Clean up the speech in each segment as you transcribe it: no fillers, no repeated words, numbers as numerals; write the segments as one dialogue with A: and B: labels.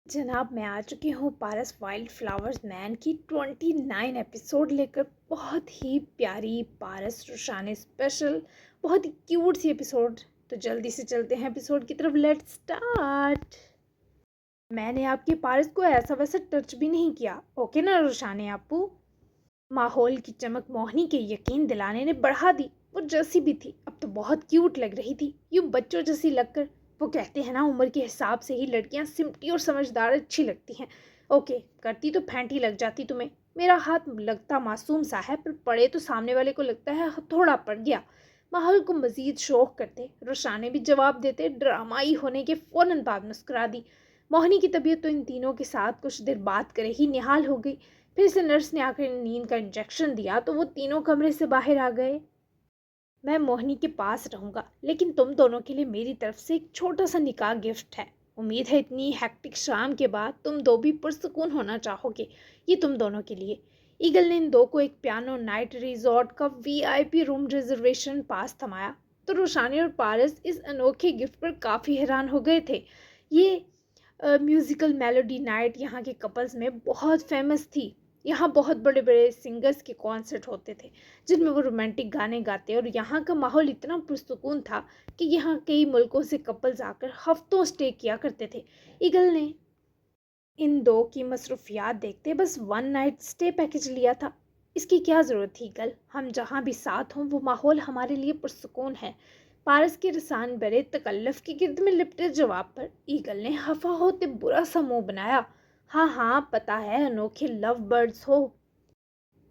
A: जनाब, मैं आ चुकी हूँ पारस वाइल्ड फ्लावर्स मैन की 29 एपिसोड लेकर। बहुत ही प्यारी पारस रुशाने स्पेशल, बहुत ही क्यूट सी एपिसोड। तो जल्दी से चलते हैं एपिसोड की तरफ। Let's start. मैंने आपके पारस को ऐसा वैसा टच भी नहीं किया, ओके ना रुशाने आपू? माहौल की चमक मोहिनी के यकीन दिलाने ने बढ़ा दी। वो जैसी भी थी अब तो बहुत क्यूट लग रही थी, यूं बच्चों जैसी लगकर। वो कहते हैं ना, उम्र के हिसाब से ही लड़कियां सिमटी और समझदार अच्छी लगती हैं। ओके, करती तो फैंटी लग जाती तुम्हें। मेरा हाथ लगता मासूम सा है, पर पड़े तो सामने वाले को लगता है थोड़ा पड़ गया। माहौल को मजीद शौक करते रुशाने भी जवाब देते ड्रामाई होने के फौरन बाद मुस्कुरा दी। मोहिनी की तबीयत तो इन तीनों के साथ कुछ देर बात करे ही निहाल हो गई। फिर से नर्स ने आकर नींद का इंजेक्शन दिया तो वो तीनों कमरे से बाहर आ गए। मैं मोहिनी के पास रहूंगा, लेकिन तुम दोनों के लिए मेरी तरफ से एक छोटा सा निकाह गिफ्ट है। उम्मीद है इतनी हेक्टिक शाम के बाद तुम दो भी पुरसुकून होना चाहोगे। ये तुम दोनों के लिए। ईगल ने इन दो को एक पियानो नाइट रिजॉर्ट का वीआईपी रूम रिजर्वेशन पास थमाया। तो रोशानी और पारस इस अनोखे गिफ्ट पर काफ़ी हैरान हो गए थे। ये म्यूज़िकल मेलोडी नाइट यहाँ के कपल्स में बहुत फेमस थी। यहाँ बहुत बड़े बड़े सिंगर्स के कॉन्सर्ट होते थे जिनमें वो रोमांटिक गाने गाते, और यहाँ का माहौल इतना पुरसुकून था कि यहाँ कई मुल्कों से कपल्स आकर हफ्तों स्टे किया करते थे। ईगल ने इन दो की मसरूफियात देखते बस वन नाइट स्टे पैकेज लिया था। इसकी क्या ज़रूरत थी ईगल? हम जहाँ भी साथ हों वो माहौल हमारे लिए पुरसुकून है। पारस के रसान बरे तकल्लफ के गिर्द में लिपटे जवाब पर ईगल ने हफा होते बुरा सा मुंह बनाया। हाँ हाँ, पता है अनोखे लव बर्ड्स हो,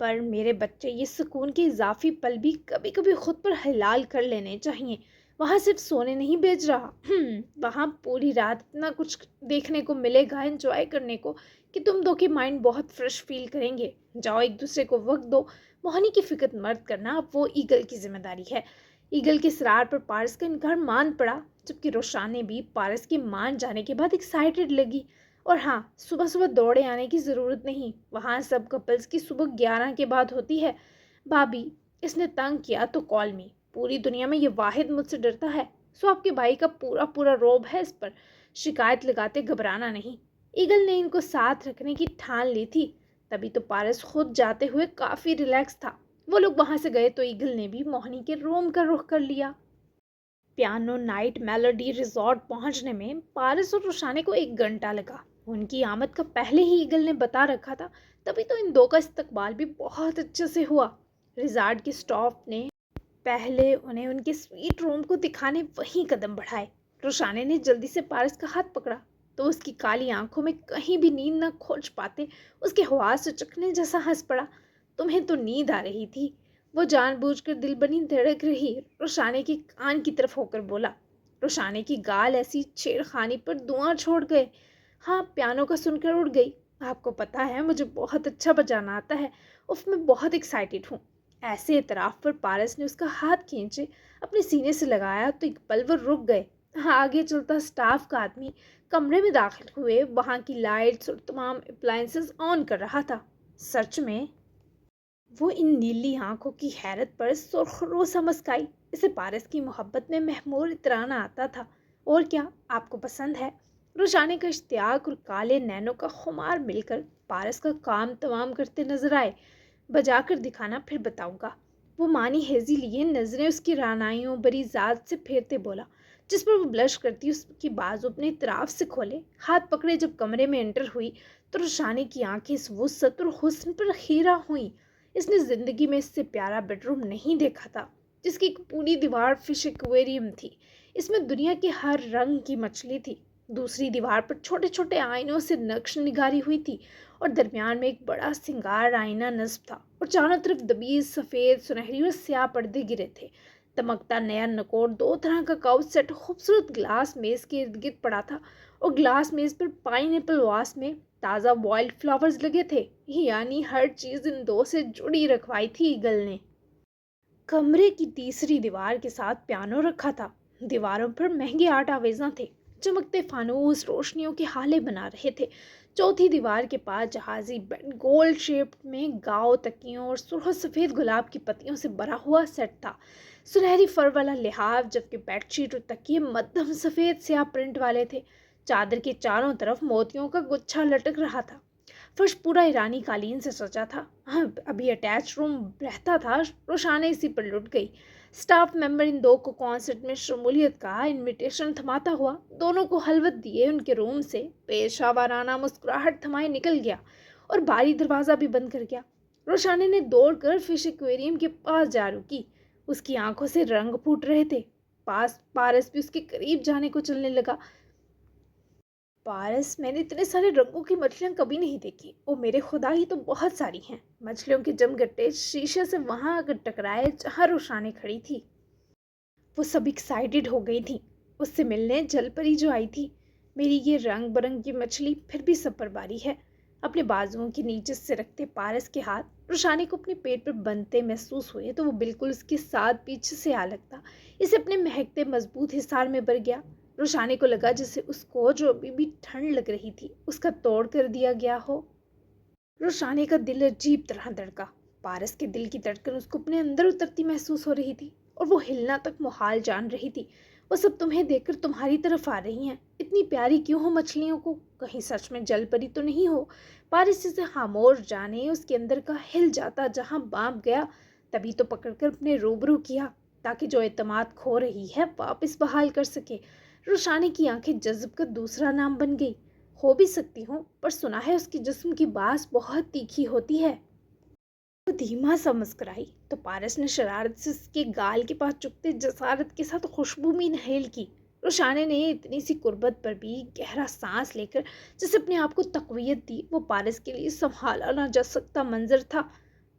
A: पर मेरे बच्चे ये सुकून के इजाफी पल भी कभी कभी खुद पर हलाल कर लेने चाहिए। वहाँ सिर्फ सोने नहीं भेज रहा, वहाँ पूरी रात इतना कुछ देखने को मिलेगा, एंजॉय करने को, कि तुम दो के माइंड बहुत फ्रेश फील करेंगे। जाओ एक दूसरे को वक्त दो। मोहनी की फिक्र मत करना, अब वो ईगल की जिम्मेदारी है। ईगल के इसरार पर पारस का इनकार मान पड़ा, जबकि रोशाने भी पारस के मान जाने के बाद एक्साइटेड लगी। और हाँ, सुबह सुबह दौड़े आने की ज़रूरत नहीं, वहाँ सब कपल्स की सुबह 11 के बाद होती है। भाभी, इसने तंग किया तो कॉल मी। पूरी दुनिया में ये वाहिद मुझसे डरता है, सो आपके भाई का पूरा पूरा रोब है इस पर। शिकायत लगाते घबराना नहीं। ईगल ने इनको साथ रखने की ठान ली थी। तभी तो पारस खुद जाते हुए काफ़ी रिलैक्स था। वो लोग वहाँ से गए तो ईगल ने भी मोहिनी के रूम का रुख कर लिया। पियानो नाइट मेलोडी रिजॉर्ट पहुंचने में पारस और रुशाने को 1 घंटा लगा। उनकी आमद का पहले ही ईगल ने बता रखा था, तभी तो इन दो का इस्तकबाल भी बहुत अच्छे से हुआ। रिजॉर्ट के स्टाफ ने पहले उन्हें उनके स्वीट रूम को दिखाने वहीं कदम बढ़ाए। रुशाने ने जल्दी से पारस का हाथ पकड़ा तो उसकी काली आंखों में कहीं भी नींद न खोज पाते उसके हवास चकने जैसा हंस पड़ा। तुम्हें तो नींद आ रही थी, वो जानबूझकर दिल बनी धड़क रही रुशाने के कान की तरफ होकर बोला। रुशाने की गाल ऐसी छेड़खानी पर धुआं छोड़ गए। हाँ, पियानो का सुनकर उड़ गई। आपको पता है मुझे बहुत अच्छा बजाना आता है। उफ, मैं बहुत एक्साइटेड हूँ। ऐसे इतराफ पर पारस ने उसका हाथ खींचे अपने सीने से लगाया तो एक पल वो रुक गए। हाँ, आगे चलता स्टाफ का आदमी कमरे में दाखिल हुए वहाँ की लाइट्स और तमाम अप्लायंसेस ऑन कर रहा था। सच में? वो इन नीली आंखों की हैरत पर सुरखरू सा मुस्काई। इसे पारस की मोहब्बत में महमूर इतराना आता था। और क्या आपको पसंद है? रुशाने का इश्तियाक और काले नैनों का खुमार मिलकर पारस का काम तमाम करते नजर आए। बजाकर दिखाना, फिर बताऊंगा। वो मानी हेजी लिए नजरें उसकी रानाइयों बड़ी जात से फेरते बोला, जिस पर वो ब्लश करती उसकी बाजू अपने इतराफ से खोले हाथ पकड़े जब कमरे में एंटर हुई तो रुशाने की आंखें इस वुसअत और हुस्न पर खीरा हुई। इसने ज़िंदगी में इससे प्यारा बेडरूम नहीं देखा था, जिसकी एक पूरी दीवार फिश एक्वेरियम थी। इसमें दुनिया के हर रंग की मछली थी। दूसरी दीवार पर छोटे छोटे आईनों से नक्श निगारी हुई थी, और दरमियान में एक बड़ा सिंगार आईना नस्ब था, और चारों तरफ दबीज सफ़ेद सुनहरी और स्याह पर्दे गिरे थे। दमकता नया नकोर 2 तरह का काउच सेट खूबसूरत ग्लास मेज के इर्द गिर्द पड़ा था, और ग्लास मेज पर पाइनएप्पल वास में ताज़ा वाइल्ड फ्लावर्स लगे थे। यानी हर चीज़ इन दो से जुड़ी रखवाई थी ईगल ने। कमरे की तीसरी दीवार के साथ पियानो रखा था। दीवारों पर महंगे आर्ट आवेजा थे, चमकते फानूस रोशनियों के हाले बना रहे थे। चौथी दीवार के पास जहाजी बेड गोल्ड शेप में गाव तकियों और सुरख सफ़ेद गुलाब की पत्तियों से भरा हुआ सेट था। सुनहरी फर वाला लिहाफ, जबकि बेडशीट और तकिए मध्यम सफ़ेद स्याह प्रिंट वाले थे। चादर के चारों तरफ मोतियों का गुच्छा लटक रहा था। फर्श पूरा ईरानी कालीन से सजा था। हाँ, अभी अटैच रूम रहता था, रोशाना इसी पर लुट गई। स्टाफ मेंबर इन दो को कॉन्सर्ट में शमूलियत का इनविटेशन थमाता हुआ दोनों को हलवत दिए उनके रूम से पेशावराना मुस्कुराहट थमाए निकल गया और बारी दरवाज़ा भी बंद कर गया। रोशाना ने दौड़कर फिश एक्वेरियम के पास जा रुकी। उसकी आंखों से रंग फूट रहे थे। पारस भी उसके करीब जाने को चलने लगा। पारस, मैंने इतने सारे रंगों की मछलियां कभी नहीं देखी। ओ मेरे खुदा, ही तो बहुत सारी हैं। मछलियों के जमघटे शीशे से वहां आकर टकराए जहां रोशानी खड़ी थी। वो सब एक्साइटेड हो गई थी उससे मिलने। जलपरी जो आई थी। मेरी ये रंग बिरंगी मछली फिर भी सब पर बारी है। अपने बाजुओं के नीचे से रखते पारस के हाथ रोशानी को अपने पेट पर बंधते महसूस हुए तो वो बिल्कुल उसके साथ पीछे से आ लगता, इसे अपने महकते मजबूत हिसार में भर गया। रोशानी को लगा जैसे उसको जो अभी भी ठंड लग रही थी उसका तोड़ कर दिया गया हो। रोशानी का दिल अजीब तरह धड़का। पारस के दिल की धड़कन उसको अपने अंदर उतरती महसूस हो रही थी और वो हिलना तक मुहाल जान रही थी। वो सब तुम्हें देखकर तुम्हारी तरफ आ रही हैं। इतनी प्यारी क्यों हो मछलियों को? कहीं सच में जल परी तो नहीं हो? पारस जिसे खामोश जाने उसके अंदर का हिल जाता जहां बांप गया, तभी तो पकड़कर अपने रूबरू किया ताकि जो एतमाद खो रही है वापस बहाल कर सके। रोशानी की आंखें जज्ब का दूसरा नाम बन गई। हो भी सकती हूँ, पर सुना है उसकी जिस्म की बास बहुत तीखी होती है। वो धीमा सा मुस्कुराई तो पारस ने शरारत से उसके गाल के पास चुपते जसारत के साथ खुशबू में नहेल की। रोशाने ने इतनी सी कुर्बत पर भी गहरा सांस लेकर जैसे अपने आप को तकवीयत दी। वो पारस के लिए संभाला ना जा सकता मंजर था।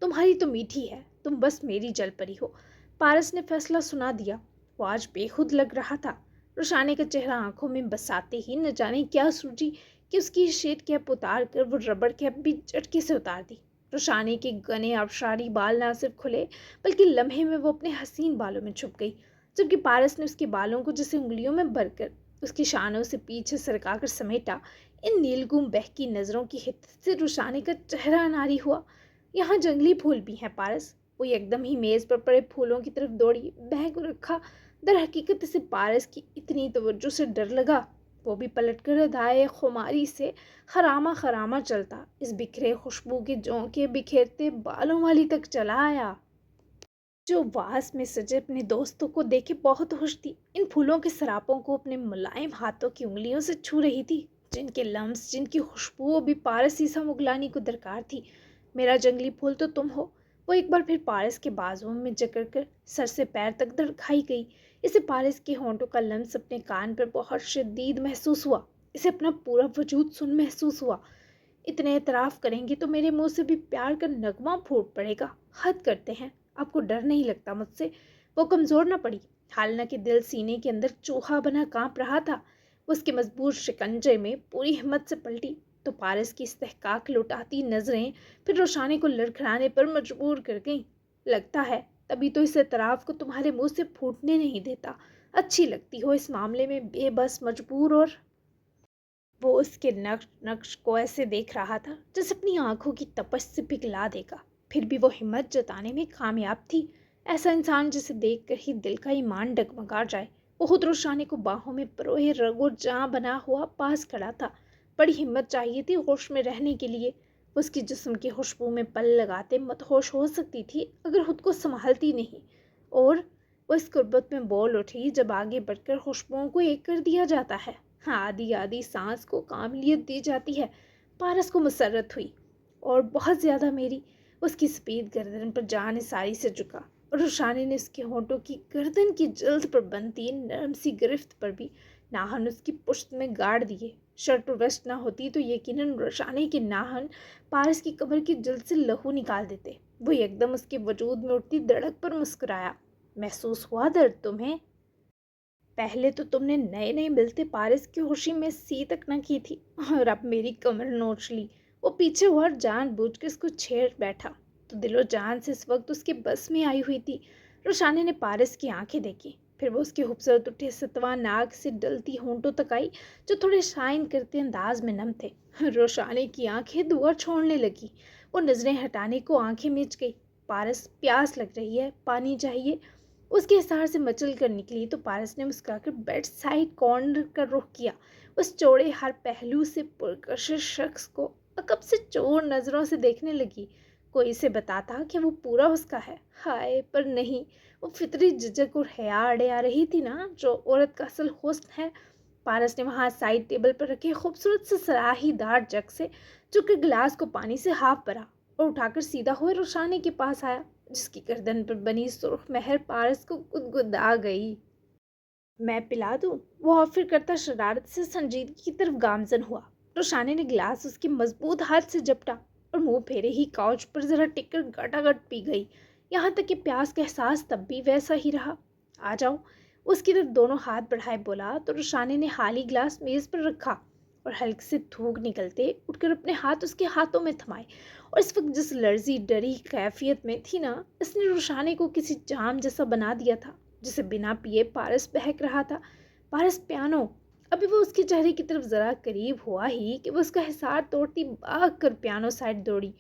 A: तुम्हारी तो मीठी है, तुम बस मेरी जल परी हो। पारस ने फैसला सुना दिया। वो आज बेखुद लग रहा था। रोशाने का चेहरा आंखों में बसाते ही न जाने क्या सूझी कि उसकी शेड कैप उतार कर वो रबड़ कैप भी झटके से उतार दी। रोशानी के घने आबशारी बाल ना सिर्फ खुले बल्कि लम्हे में वो अपने हसीन बालों में छुप गई, जबकि पारस ने उसके बालों को जैसे उंगलियों में भरकर उसकी शानों से पीछे सरकाकर समेटा। इन नीलगुम बहकी नजरों की हित से रोशानी का चेहरा अनारी हुआ। यहाँ जंगली फूल भी हैं पारस। वो एकदम ही मेज पर पड़े फूलों की तरफ दौड़ी, बैग को रखा। दर हकीकत इसे पारस की इतनी तवज्जो से डर लगा। वो भी पलटकर अदाए खुमारी से खरामा खरामा चलता इस बिखरे खुशबू के झोंके बिखेरते बालों वाली तक चला आया, जो वास में सजे अपने दोस्तों को देखे बहुत खुश थी। इन फूलों के सरापों को अपने मुलायम हाथों की उंगलियों से छू रही थी, जिनके लम्स, जिनकी खुशबू भी पारस ईसा मुगलानी को दरकार थी। मेरा जंगली फूल तो तुम हो। वो एक बार फिर पारस के बाजुओं में जकड़ कर सर से पैर तक धड़काई गई। इसे पारस के होंठों का लम्स अपने कान पर बहुत शदीद महसूस हुआ। इसे अपना पूरा वजूद सुन महसूस हुआ। इतने एतराफ़ करेंगे तो मेरे मुंह से भी प्यार का नगमा फूट पड़ेगा। हद करते हैं, आपको डर नहीं लगता मुझसे? वो कमज़ोर न पड़ी। हालांकि दिल सीने के अंदर चूहा बना कांप रहा था। उसके मजबूत शिकंजे में पूरी हिम्मत से पलटी तो पारस की इस्तेहकाक लुटाती नजरें फिर रोशानी को लड़खड़ाने पर मजबूर कर गईं। लगता है तभी तो इस एतराफ़ को तुम्हारे मुंह से फूटने नहीं देता। अच्छी लगती हो इस मामले में बेबस, मजबूर और। वो उसके नक्श नक्श को ऐसे देख रहा था जैसे अपनी आंखों की तपश से पिघला देगा। फिर भी वो हिम्मत जताने में कामयाब थी। ऐसा इंसान जिसे देखकर ही दिल का ईमान डगमगा जाए। वो खुद रोशानी को बाहों में परोए रगो जहाँ बना हुआ पास खड़ा था। बड़ी हिम्मत चाहिए थी होश में रहने के लिए। उसकी जिस्म की खुशबू में पल लगाते मदहोश हो सकती थी अगर खुद को संभालती नहीं। और वो इस कुर्बत में बोल उठी जब आगे बढ़कर खुशबुओं को एक कर दिया जाता है, आधी आधी सांस को काबिलियत दी जाती है। पारस को मसरत हुई और बहुत ज़्यादा मेरी। उसकी सफ़ेद गर्दन पर जान सारी से झुका और रोशानी ने उसके होंठों की गर्दन की जल्द पर बनती नरम सी गिरफ्त पर भी नाहन उसकी पुश्त में गाड़ दिए। शर्ट और वेस्ट ना होती तो यकीनन रोशानी के नाहन पारस की कमर की जल्द से लहू निकाल देते। वो एकदम उसके वजूद में उठती धड़क पर मुस्कुराया। महसूस हुआ दर्द तुम्हें? पहले तो तुमने नए नए मिलते पारस की खुशी में सी तक न की थी और अब मेरी कमर नोच ली। वो पीछे हुआ और जानबूझकर इसको छेड़ बैठा तो दिलो जान से इस वक्त उसके बस में आई हुई थी। रोशानी ने पारस की आंखें देखी, फिर वो उसके खूबसूरत उठे सतवा नाक से डलती होंठों तक आई जो थोड़े शाइन करते अंदाज में नम थे। रोशानी की आंखें धुआं छोड़ने लगी। वो नजरें हटाने को आंखें मीच गई। पारस, प्यास लग रही है, पानी चाहिए। उसके हिसार से मचल कर निकली तो पारस ने मुस्कुराकर बेड साइड कॉर्नर का रुख किया। उस चौड़े हर पहलू से पुरकशिश शख्स को अकब से चोर नज़रों से देखने लगी। कोई इसे बताता कि वो पूरा उसका है, हाय, पर नहीं, वो फितरी झिझक और हया अड़े आ रही थी ना, जो औरत का असल हुस्न है। पारस ने वहाँ साइड टेबल पर रखे खूबसूरत से सराहीदार जग से चुके गिलास को पानी से हाफ भरा और उठाकर सीधा हुए रोशानी के पास आया, जिसकी गर्दन पर बनी सुर्ख मेहर पारस को गुदगुदा गई। मैं पिला दूं? वो ऑफर करता शरारत से संजीदगी की तरफ गामजन हुआ। रोशानी ने गिलास उसके मजबूत हाथ से झपटा और मुंह फेरे ही काउच पर जरा टिककर गटागट पी गई, यहाँ तक कि प्यास का एहसास तब भी वैसा ही रहा। आ जाओ, उसकी तरफ दोनों हाथ बढ़ाए बोला तो रोशानी ने हाली गिलास मेज पर रखा और हल्के से थूक निकलते उठकर अपने हाथ उसके हाथों में थमाए। और इस वक्त जिस लर्जी डरी कैफियत में थी ना, इसने रोशानी को किसी जाम जैसा बना दिया था जिसे बिना पिए पारस बहक रहा था। पारस पियानो। अभी वो उसके चेहरे की तरफ जरा करीब हुआ ही कि वो उसका हिसार तोड़ती भाग कर पियानो साइड दौड़ी।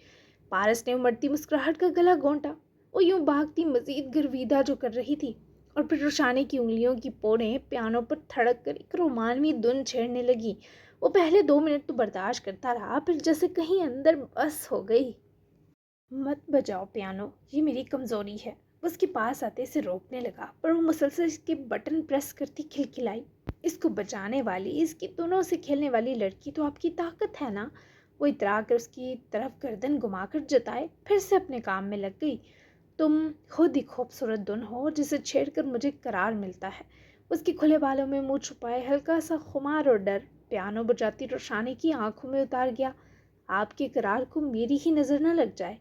A: पारस ने उमड़ती मुस्कुराहट का गला घोंटा। वो यूं भागती मजीद गर्विदा जो कर रही थी, और फिर रोशानी की उंगलियों की पोरें पियानो पर थड़क कर एक रोमानवी धुन छेड़ने लगी। वो पहले 2 मिनट तो बर्दाश्त करता रहा, फिर जैसे कहीं अंदर बस हो गई। मत बजाओ पियानो, ये मेरी कमजोरी है। उसके पास आते से रोकने लगा, पर वो मुसलसल इसके बटन प्रेस करती खिलखिलाई। इसको बचाने वाली, इसकी दोनों से खेलने वाली लड़की तो आपकी ताकत है ना। वो इतरा कर उसकी तरफ गर्दन घुमाकर जताए, फिर से अपने काम में लग गई। तुम खुद ही खूबसूरत धुन हो जिसे छेड़कर मुझे करार मिलता है। उसके खुले बालों में मुंह छुपाए हल्का सा खुमार और डर पियानो बजाती रोशानी की आंखों में उतार गया। आपके करार को मेरी ही नजर न लग जाए।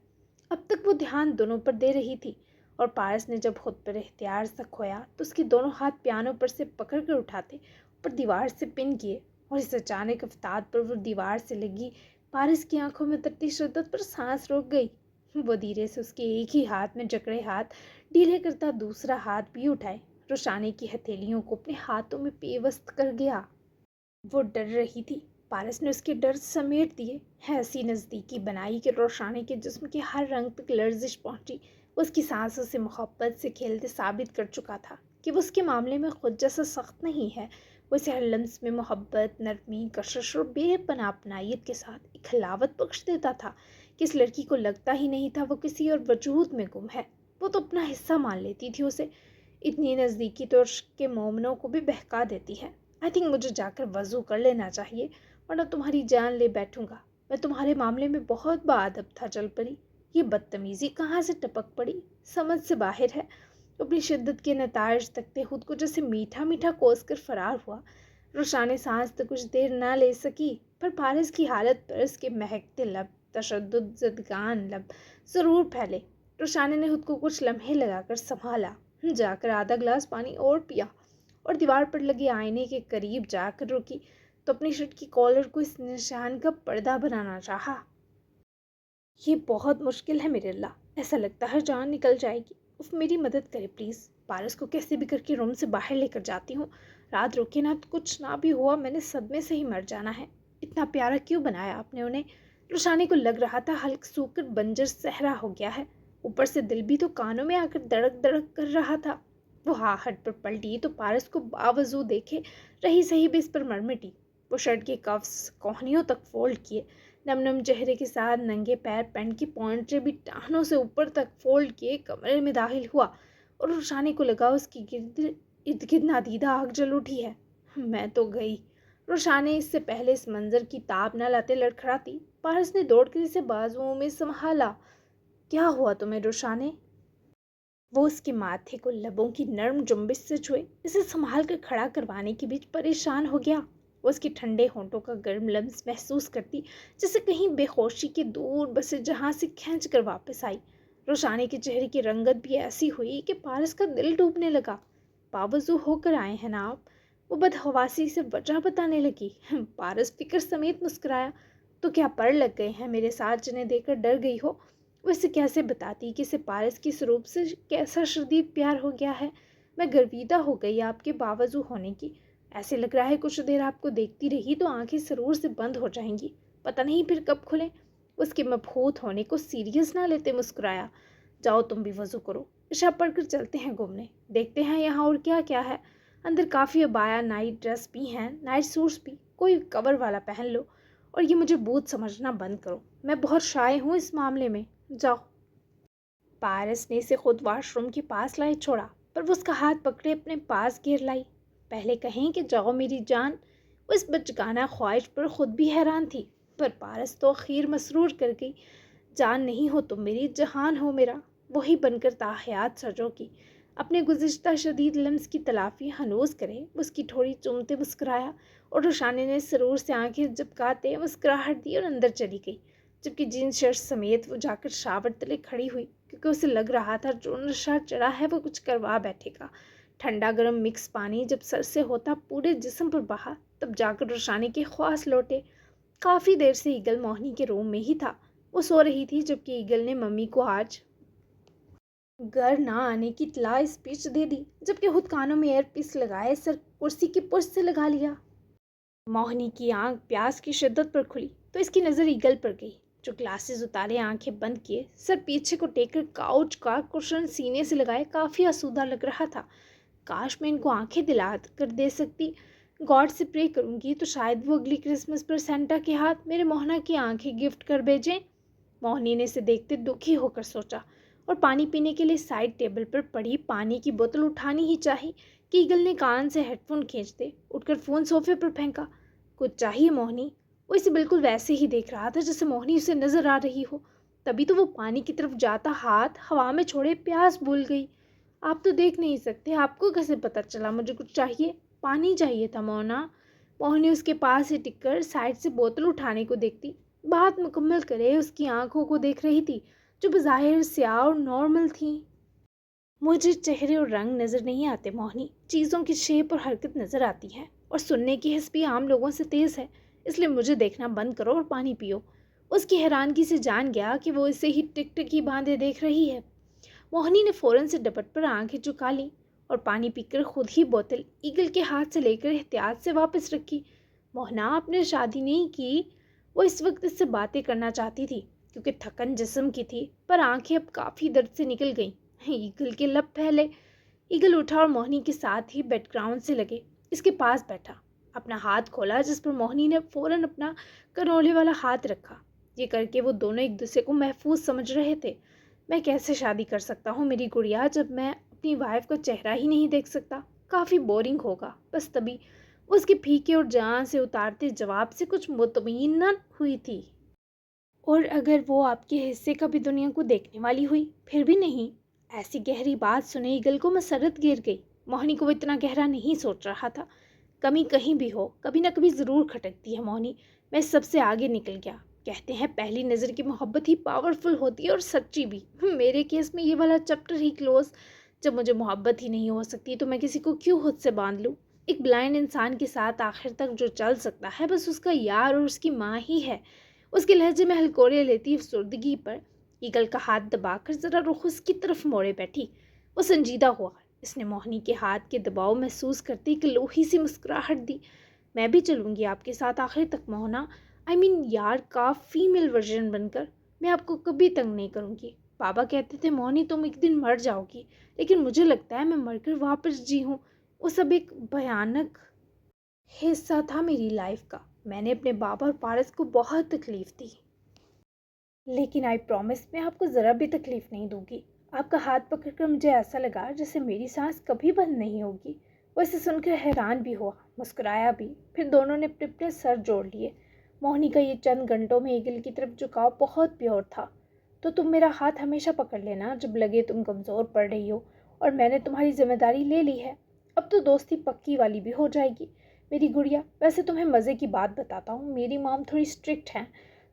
A: अब तक वो ध्यान दोनों पर दे रही थी, और पारस ने जब खुद पर इख्तियार सा खोया तो उसके दोनों हाथ पियानो पर से पकड़ कर उठाते ऊपर दीवार से पिन किए, और इस अचानक अवताद पर वो दीवार से लगी पारस की आंखों में उतरती शिद्दत पर सांस रोक गई। वो धीरे से उसके एक ही हाथ में जकड़े हाथ ढीले करता दूसरा हाथ भी उठाए रोशानी की हथेलियों को अपने हाथों में पेवस्त कर गया। वो डर रही थी। पारस ने उसके डर समेट दिए। ऐसी नज़दीकी बनाई कि रोशानी के जिस्म के हर रंग तक लर्जिश पहुंची। उसकी सांसों से मोहब्बत से खेलते साबित कर चुका था कि वो उसके मामले में खुद जैसा सख्त नहीं है। वो इसे हर लम्स में मोहब्बत, नरमी, कशिश और बेपनाह अपनायत के साथ एक हलावत बख्श देता था कि इस लड़की को लगता ही नहीं था वो किसी और वजूद में गुम है। वो तो अपना हिस्सा मान लेती थी उसे। इतनी नज़दीकी तो इश्क के मोमनों को भी बहका देती है। आई थिंक मुझे जाकर वज़ू कर लेना चाहिए, वरना तुम्हारी जान ले बैठूंगा। मैं तुम्हारे मामले में बहुत बाअदब था जल परी। ये बदतमीज़ी कहाँ से टपक पड़ी, समझ से बाहर है। अपनी शिद्दत के नताइज तकते खुद को जैसे मीठा मीठा कोस कर फरार हुआ। रोशानी सांस तो कुछ देर ना ले सकी, पर पारस की हालत पर उसके महकते लब, तशद्दुद ज़दगान लब ज़रूर फैले। रोशानी ने खुद को कुछ लम्हे लगाकर संभाला, जाकर आधा गिलास पानी और पिया, और दीवार पर लगे आईने के करीब जाकर रुकी तो अपनी शर्ट की कॉलर को इस निशान का पर्दा बनाना चाहा। ये बहुत मुश्किल है मेरे अल्लाह, ऐसा लगता है जान निकल जाएगी। उफ, मेरी मदद करे प्लीज़। पारस को कैसे भी करके रूम से बाहर लेकर जाती हूँ। रात रुके ना तो कुछ ना भी हुआ मैंने सदमे से ही मर जाना है। इतना प्यारा क्यों बनाया आपने उन्हें। रुशानी को लग रहा था हल्क सूख कर बंजर सहरा हो गया है। ऊपर से दिल भी तो कानों में आकर धड़क धड़क कर रहा था। वो हाहट पर पलटी तो पारस को बावजू देखे रही सही भी इस पर मरमिटी। वो शर्ट के कफ्स कोहनियों तक फोल्ड किए, नम नम चेहरे के साथ नंगे पैर पैंट की पॉइंटें भी टाहनों से ऊपर तक फोल्ड किए कमरे में दाखिल हुआ, और रोशानी को लगा उसकी इर्द गिर्द नादीदा आग जल उठी है। मैं तो गई। रोशानी इससे पहले इस मंजर की ताब न लाते लड़खड़ाती। पारस ने दौड़ कर इसे बाजुओं में संभाला। क्या हुआ तुम्हें रोशानी। वो उसके माथे को लबों की नर्म जुम्बिश से छुए इसे संभाल कर खड़ा करवाने के बीच परेशान हो गया। वो उसके ठंडे होंठों का गर्म लम्स महसूस करती, जैसे कहीं बेहोशी के दूर बसे जहां से खींच कर वापस आई। रोशानी के चेहरे की रंगत भी ऐसी हुई कि पारस का दिल डूबने लगा। बावजू होकर आए हैं ना आप। वो बदहवासी से वजह बताने लगी। पारस फिक्र समेत मुस्कुराया। तो क्या पड़ लग गए हैं मेरे साथ जिन्हें देखकर डर गई हो। वैसे कैसे बताती कि इसे पारस की स्वरूप से कैसा शदीद प्यार हो गया है। मैं गर्विदा हो गई आपके बावजू होने की। ऐसे लग रहा है कुछ देर आपको देखती रही तो आंखें सरूर से बंद हो जाएंगी, पता नहीं फिर कब खुलें। उसके मबहूत होने को सीरियस ना लेते मुस्कुराया। जाओ तुम भी वजू करो, इशा पढ़कर चलते हैं घूमने, देखते हैं यहाँ और क्या क्या है। अंदर काफ़ी अबाया नाइट ड्रेस भी हैं, नाइट सूट्स भी, कोई कवर वाला पहन लो और ये मुझे बूथ समझना बंद करो। मैं बहुत शाय हूँ इस मामले में। जाओ। पारस ने इसे खुद वॉशरूम के पास लाए छोड़ा, पर वो उसका हाथ पकड़े अपने पास घेर लाई। पहले कहें कि जाओ मेरी जान। वो इस बचकाना ख्वाहिश पर खुद भी हैरान थी, पर पारस तो आखिर मसरूर कर गई। जान नहीं हो तुम मेरी, जहान हो मेरा। वही बनकर ताहयात सजो की अपने गुज़िश्ता शदीद लम्स की तलाफी हनूज करे। उसकी ठोड़ी चूमते मुस्कुराया और रुशाने ने सरूर से आंखें झपकाते मुस्कुराहट दी और अंदर चली गई, जबकि जीन्स शर्ट समेत वो जाकर शावर तले खड़ी हुई, क्योंकि उसे लग रहा था जो नशा चढ़ा है वो कुछ करवा बैठेगा। ठंडा गर्म मिक्स पानी जब सर से होता पूरे जिस्म पर बहा, तब जाकर रुशाने के ख्वास लौटे। काफ़ी देर से ईगल मोहनी के रूम में ही था। वो सो रही थी, जबकि ईगल ने मम्मी को आज घर ना आने की इत्तला स्पीच दे दी, जबकि खुद कानों में एयर पीस लगाए सर कुर्सी की पुष्ट से लगा लिया। मोहनी की आंख प्यास की शिद्दत पर खुली तो इसकी नज़र ईगल पर गई, जो ग्लासेस उतारे आंखें बंद किए सर पीछे को टेककर काउच का कुशन सीने से लगाए काफ़ी आसूदा लग रहा था। काश मैं इनको आंखें दिला कर दे सकती। गॉड से प्रे करूंगी तो शायद वो अगली क्रिसमस पर सेंटा के हाथ मेरे मोहना की आंखें गिफ्ट कर भेजें। मोहनी ने इसे देखते दुखी होकर सोचा और पानी पीने के लिए साइड टेबल पर पड़ी पानी की बोतल उठानी ही चाही कि ईगल ने कान से हेडफोन खींचते उठकर फ़ोन सोफे पर फेंका। कुछ चाहिए मोहनी? वो इसे बिल्कुल वैसे ही देख रहा था जैसे मोहनी उसे नजर आ रही हो। तभी तो वो पानी की तरफ जाता हाथ हवा में छोड़े प्यास भूल गई। आप तो देख नहीं सकते, आपको कैसे पता चला मुझे कुछ चाहिए? पानी चाहिए था मोहना। मोहनी उसके पास ही टिककर साइड से बोतल उठाने को देखती बात मुकम्मल करे उसकी आंखों को देख रही थी, जो बज़ाहिर स्याह और नॉर्मल थी। मुझे चेहरे और रंग नज़र नहीं आते मोहनी, चीज़ों की शेप और हरकत नज़र आती है, और सुनने की हिस्स भी आम लोगों से तेज़ है, इसलिए मुझे देखना बंद करो और पानी पियो। उसकी हैरानगी से जान गया कि वो इसे ही टिक टिक ही बांधे देख रही है। मोहनी ने फ़ौरन से डपट पर आंखें झुका ली और पानी पीकर खुद ही बोतल ईगल के हाथ से लेकर एहतियात से वापस रखी। मोहना आपने शादी नहीं की? वो इस वक्त इससे बातें करना चाहती थी, क्योंकि थकन जिस्म की थी, पर आंखें अब काफ़ी दर्द से निकल गईं। ईगल के लब फैले। ईगल उठा और मोहनी के साथ ही बैकग्राउंड से लगे इसके पास बैठा। अपना हाथ खोला, जिस पर मोहनी ने फ़ौरन अपना कनोले वाला हाथ रखा। ये करके वो दोनों एक दूसरे को महफूज समझ रहे थे। मैं कैसे शादी कर सकता हूँ मेरी गुड़िया, जब मैं अपनी वाइफ का चेहरा ही नहीं देख सकता? काफ़ी बोरिंग होगा। बस तभी उसके फीके और जान से उतारते जवाब से कुछ मुतमईन हुई थी। और अगर वो आपके हिस्से का भी दुनिया को देखने वाली हुई? फिर भी नहीं। ऐसी गहरी बात सुने ईगल को मसरत गिर गई। मोहनी को वो इतना गहरा नहीं सोच रहा था। कमी कहीं भी हो, कभी ना कभी ज़रूर खटकती है मोहनी। मैं सबसे आगे निकल गया। कहते हैं पहली नज़र की मोहब्बत ही पावरफुल होती है और सच्ची भी। मेरे केस में ये वाला चैप्टर ही क्लोज। जब मुझे मोहब्बत ही नहीं हो सकती तो मैं किसी को क्यों खुद से बांध लूँ? एक ब्लाइंड इंसान के साथ आखिर तक जो चल सकता है बस उसका यार और उसकी माँ ही है। उसके लहजे में हलकोरे लेती अफसुर्दगी पर ईगल का हाथ दबाकर ज़रा रुख उसकी तरफ मोड़े बैठी। वो संजीदा हुआ। इसने मोहनी के हाथ के दबाव महसूस करते एक लोही सी मुस्कुराहट दी। मैं भी चलूँगी आपके साथ आखिर तक मोहना। यार का फीमेल वर्जन बनकर। मैं आपको कभी तंग नहीं करूँगी। पापा कहते थे मोहनी तुम एक दिन मर जाओगी, लेकिन मुझे लगता है मैं मरकर वापस जी हूँ। वो सब एक भयानक हिस्सा था मेरी लाइफ का। मैंने अपने बाबा और पारस को बहुत तकलीफ़ दी, लेकिन आई प्रॉमिस मैं आपको ज़रा भी तकलीफ़ नहीं दूंगी। आपका हाथ पकड़कर मुझे ऐसा लगा जैसे मेरी सांस कभी बंद नहीं होगी। वो इसे सुनकर हैरान भी हुआ, मुस्कुराया भी। फिर दोनों ने अपने अपने सर जोड़ लिए। मोहनी का ये चंद घंटों में ईगल की तरफ झुकाव बहुत प्योर था। तो तुम मेरा हाथ हमेशा पकड़ लेना जब लगे तुम कमज़ोर पड़ रही हो, और मैंने तुम्हारी जिम्मेदारी ले ली है। अब तो दोस्ती पक्की वाली भी हो जाएगी मेरी गुड़िया। वैसे तुम्हें मज़े की बात बताता हूँ, मेरी मॉम थोड़ी स्ट्रिक्ट हैं,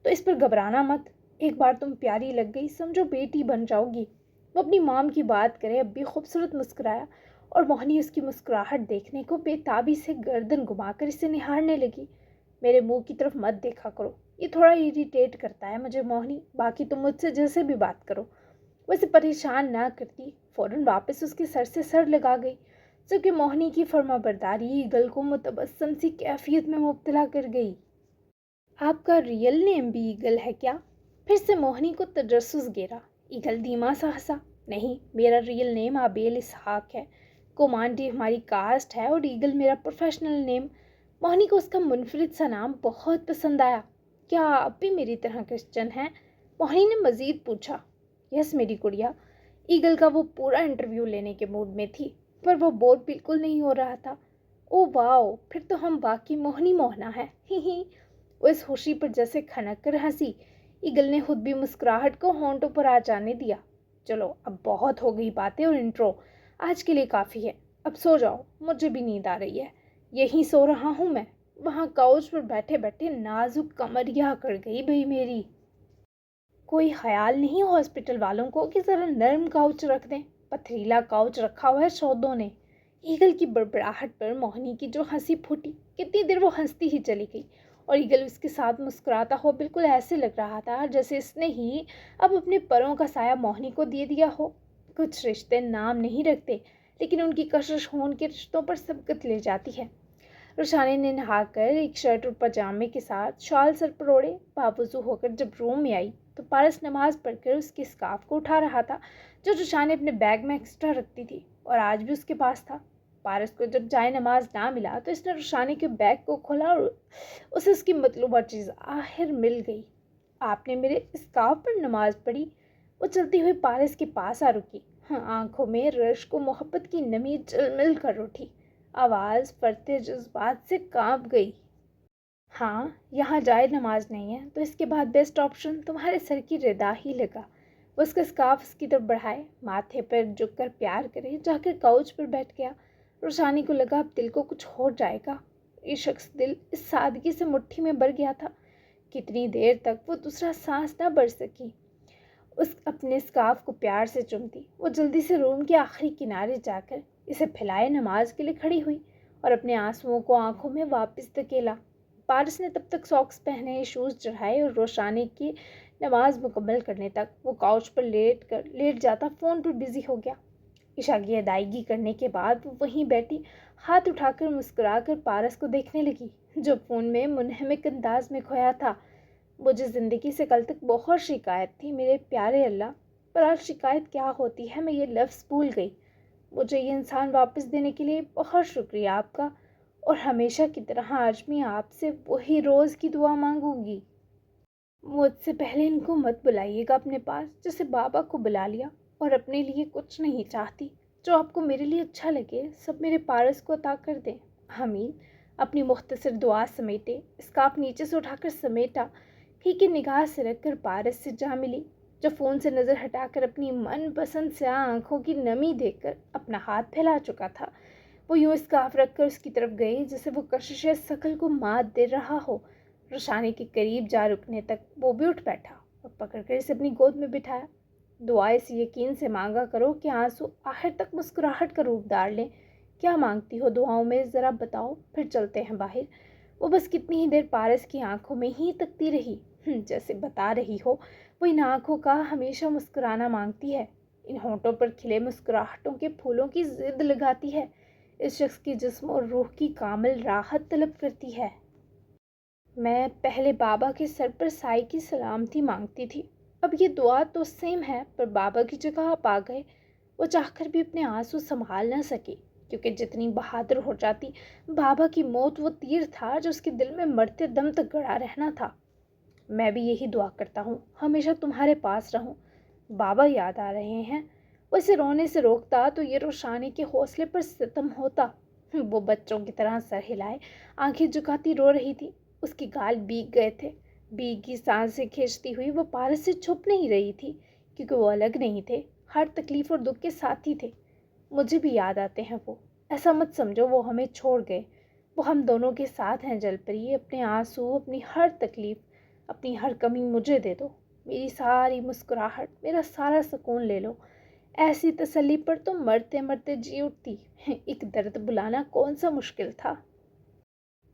A: तो इस पर घबराना मत। एक बार तुम प्यारी लग गई समझो बेटी बन जाओगी। वो अपनी मॉम की बात करे अब भी खूबसूरत मुस्कुराया, और मोहनी उसकी मुस्कुराहट देखने को बेताबी से गर्दन घुमाकर इसे निहारने लगी। मेरे मुंह की तरफ मत देखा करो, ये थोड़ा इरिटेट करता है मुझे मोहनी। बाकी तुम मुझसे जैसे भी बात करो। वैसे परेशान ना करती, फ़ौरन वापस उसके सर से सर लगा गई, जबकि मोहनी की फर्माबरदारी ईगल को मुतबस्सम सी कैफियत में मुब्तला कर गई। आपका रियल नेम भी ईगल है क्या? फिर से मोहनी को तजस्सुस घेरा। ईगल धीमा सा हंसा। नहीं, मेरा रियल नेम आबेल इसहाक है। कोमांडी हमारी कास्ट है और ईगल मेरा प्रोफेशनल नेम। मोहिनी को उसका मुनफरिद सा नाम बहुत पसंद आया। क्या अब भी मेरी तरह क्रिश्चियन हैं? मोहिनी ने मजीद पूछा। यस मेरी गुड़िया। ईगल का वो पूरा इंटरव्यू लेने के मूड में थी, पर वो बोर बिल्कुल नहीं हो रहा था। ओ वाओ, फिर तो हम वाकई मोहिनी मोहना है, ही। वो इस खुशी पर जैसे खनक कर हंसी। ईगल ने खुद भी मुस्कुराहट को होंठों पर आ जाने दिया। चलो अब बहुत हो गई बातें और इंट्रो, आज के लिए काफ़ी है। अब सो जाओ, मुझे भी नींद आ रही है। यहीं सो रहा हूँ मैं। वहाँ काउच पर बैठे बैठे नाजुक कमरिया कर गई भाई मेरी। कोई ख्याल नहीं हॉस्पिटल वालों को कि ज़रा नरम काउच रख दें? पथरीला काउच रखा हुआ है सौदों ने। ईगल की बड़बड़ाहट पर मोहिनी की जो हंसी फूटी, कितनी देर वो हंसती ही चली गई और ईगल उसके साथ मुस्कुराता हो बिल्कुल ऐसे लग रहा था जैसे इसने ही अब अपने परों का साया मोहिनी को दे दिया हो। कुछ रिश्ते नाम नहीं रखते, लेकिन उनकी कशिश खून के रिश्तों पर सबकत ले जाती है। रुशानी ने नहाकर एक शर्ट और पजामे के साथ शॉल सर पर ओढ़े बावजू होकर जब रूम में आई तो पारस नमाज पढ़कर उसके स्कार्फ को उठा रहा था, जो रुशानी अपने बैग में एक्स्ट्रा रखती थी और आज भी उसके पास था। पारस को जब जाए नमाज ना मिला तो इसने रुशानी के बैग को खोला और उसे उसकी मतलूबा चीज़ आखिर मिल गई। आपने मेरे स्कार्फ पर नमाज पढ़ी? वो चलती हुई पारस के पास आ रुकी। हाँ, आंखों में रश्क और मोहब्बत की नमी झिलमिल कर उठी। आवाज़ फरते जज्बात से कांप गई। हाँ, यहाँ जाए नमाज नहीं है तो इसके बाद बेस्ट ऑप्शन तुम्हारे सर की रिदा ही लगा। वो उसका स्कार्फ उसकी तरफ बढ़ाए, माथे पर झुक कर प्यार करे, जाकर काउच पर बैठ गया। रुशानी को लगा अब दिल को कुछ हो जाएगा। ये शख्स दिल इस सादगी से मुट्ठी में भर गया था। कितनी देर तक वो दूसरा सांस ना भर सकी। उस अपने स्कार्फ को प्यार से चूमती वो जल्दी से रूम के आखिरी किनारे जाकर इसे फैलाए नमाज के लिए खड़ी हुई और अपने आंसुओं को आंखों में वापस धकेला। पारस ने तब तक सॉक्स पहने, शूज़ चढ़ाए और रोशानी की नमाज मुकम्मल करने तक वो काउच पर लेट जाता फ़ोन पर बिजी हो गया। इशा की अदायगी करने के बाद वो वहीं बैठी हाथ उठाकर मुस्कुराकर पारस को देखने लगी, जो फ़ोन में मुनहमिक अंदाज में खोया था। मुझे ज़िंदगी से कल तक बहुत शिकायत थी मेरे प्यारे अल्लाह, पर आज शिकायत क्या होती है मैं ये लफ्ज़ भूल गई। मुझे ये इंसान वापस देने के लिए बहुत शुक्रिया आपका, और हमेशा की तरह आज मैं आपसे वही रोज़ की दुआ मांगूंगी। मुझसे पहले इनको मत बुलाइएगा अपने पास, जैसे बाबा को बुला लिया, और अपने लिए कुछ नहीं चाहती। जो आपको मेरे लिए अच्छा लगे सब मेरे पारस को अता कर दें। आमीन। अपनी मुख्तसर दुआ समेटे, स्कार्फ नीचे से उठाकर समेटा, फीकी निगाह से रखकर पारस से जा मिली, जो फ़ोन से नज़र हटाकर अपनी मनपसंद से आंखों की नमी देखकर अपना हाथ फैला चुका था। वो यूँ स्कार्फ रखकर उसकी तरफ गई जैसे वो कशिश शकल को मात दे रहा हो। रुशानी के करीब जा रुकने तक वो भी उठ बैठा और पकड़कर इसे अपनी गोद में बिठाया। दुआ इस यकीन से मांगा करो कि आंसू आखिर तक मुस्कुराहट का रूप धार लें। क्या मांगती हो दुआओं में, ज़रा बताओ, फिर चलते हैं बाहर। वो बस कितनी ही देर पारस की आंखों में ही तकती रही, जैसे बता रही हो वो इन आंखों का हमेशा मुस्कुराना मांगती है, इन होंठों पर खिले मुस्कुराहटों के फूलों की जिद लगाती है, इस शख्स की जिस्म और रूह की कामिल राहत तलब करती है। मैं पहले बाबा के सर पर साई की सलामती मांगती थी, अब ये दुआ तो सेम है पर बाबा की जगह आप आ गए। वो चाहकर भी अपने आंसू संभाल न सकी, क्योंकि जितनी बहादुर हो जाती, बाबा की मौत वो तीर था जो उसके दिल में मरते दम तक गड़ा रहना था। मैं भी यही दुआ करता हूँ हमेशा तुम्हारे पास रहूँ। बाबा याद आ रहे हैं। वो इसे रोने से रोकता तो ये रोशानी के हौसले पर सितम होता। वो बच्चों की तरह सर हिलाए आंखें झुकाती रो रही थी। उसके गाल भीग गए थे। भीगी सांसें खींचती हुई वो पारस से छुप नहीं रही थी, क्योंकि वो अलग नहीं थे, हर तकलीफ और दुख के साथी थे। मुझे भी याद आते हैं वो, ऐसा मत समझो वो हमें छोड़ गए। वो हम दोनों के साथ हैं जलपरी। अपने आंसू, अपनी हर तकलीफ, अपनी हर कमी मुझे दे दो। मेरी सारी मुस्कुराहट, मेरा सारा सुकून ले लो। ऐसी तसल्ली पर तो मरते मरते जी उठती। एक दर्द बुलाना कौन सा मुश्किल था।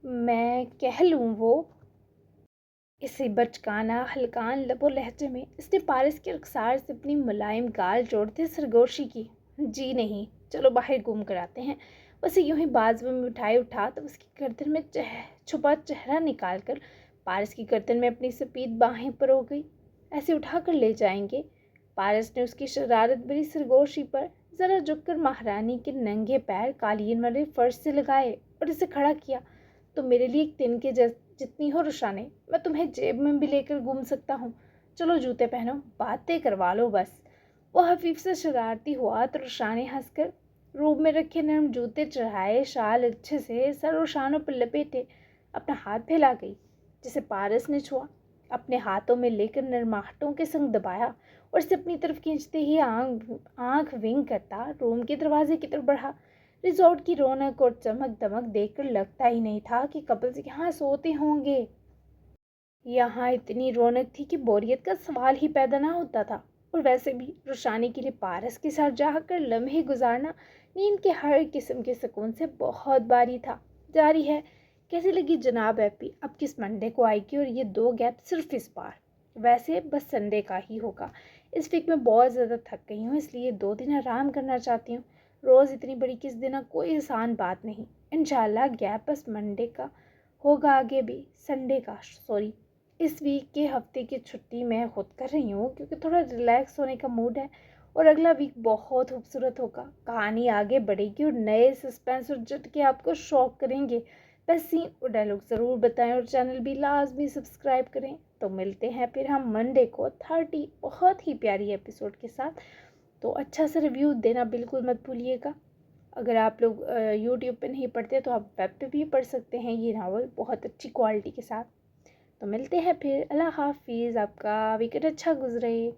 A: मैं कह लूँ वो, इसे बचकाना हल्कान लबो लहजे में इसने पारस के रुखसार से अपनी मुलायम गाल जोड़ते सरगोशी की। जी नहीं, चलो बाहर घूम कर आते हैं। उसे यूं ही बाजुओं में उठाए उठा तो उसकी गर्दन में छुपा चेहरा निकाल कर पारस की गर्दन में अपनी सफ़ेद बाहें परो गई। ऐसे उठा कर ले जाएंगे। पारस ने उसकी शरारत भरी सरगोशी पर ज़रा झुककर महारानी के नंगे पैर कालीन वाले फर्श से लगाए और इसे खड़ा किया। तो मेरे लिए एक तिन के जितनी हो रुशाने, मैं तुम्हें जेब में भी लेकर घूम सकता हूँ। चलो जूते पहनो, बातें करवा लो बस। वो हफीफ से शरारती हुआ तो रुशाने हंसकर रूम में रखे नरम जूते चढ़ाए, शाल अच्छे से सर और शानों पर लपेटे, अपना हाथ फैला गई, जिसे पारस ने छुआ, अपने हाथों में लेकर नरमाहटों के संग दबाया और इसे अपनी तरफ खींचते ही आंख विंग करता रूम के दरवाजे की तरफ बढ़ा। रिजॉर्ट की रौनक और चमक दमक देखकर लगता ही नहीं था कि कपल्स यहाँ सोते होंगे। यहाँ इतनी रौनक थी कि बोरियत का सवाल ही पैदा ना होता था। और वैसे भी रुशानी के लिए पारस के साथ जाकर लम्हे गुजारना नींद के हर किस्म के सुकून से बहुत बारी था। जारी है, कैसी लगी जनाब एपी? अब किस मंडे को आएगी? और ये 2 गैप सिर्फ इस बार? वैसे बस संडे का ही होगा। इस वीक में बहुत ज़्यादा थक गई हूँ, इसलिए 2 दिन आराम करना चाहती हूँ। रोज़ इतनी बड़ी किस देना कोई आसान बात नहीं। इंशाल्लाह गैप बस मंडे का होगा, आगे भी संडे का, सॉरी। इस वीक के हफ्ते की छुट्टी मैं खुद कर रही हूँ क्योंकि थोड़ा रिलैक्स होने का मूड है। और अगला वीक बहुत खूबसूरत होगा, कहानी आगे बढ़ेगी और नए सस्पेंस और झटके आपको शॉक करेंगे। बस सीन और डायलॉग ज़रूर बताएं और चैनल भी लाजमी सब्सक्राइब करें। तो मिलते हैं फिर हम मंडे को 30 बहुत ही प्यारी एपिसोड के साथ। तो अच्छा सा रिव्यू देना बिल्कुल मत भूलिएगा। अगर आप लोग यूट्यूब पे नहीं पढ़ते तो आप वेब पे भी पढ़ सकते हैं ये नावल बहुत अच्छी क्वालिटी के साथ। तो मिलते हैं फिर। अल्लाह हाफिज़, आपका वीकेंड अच्छा गुजरे।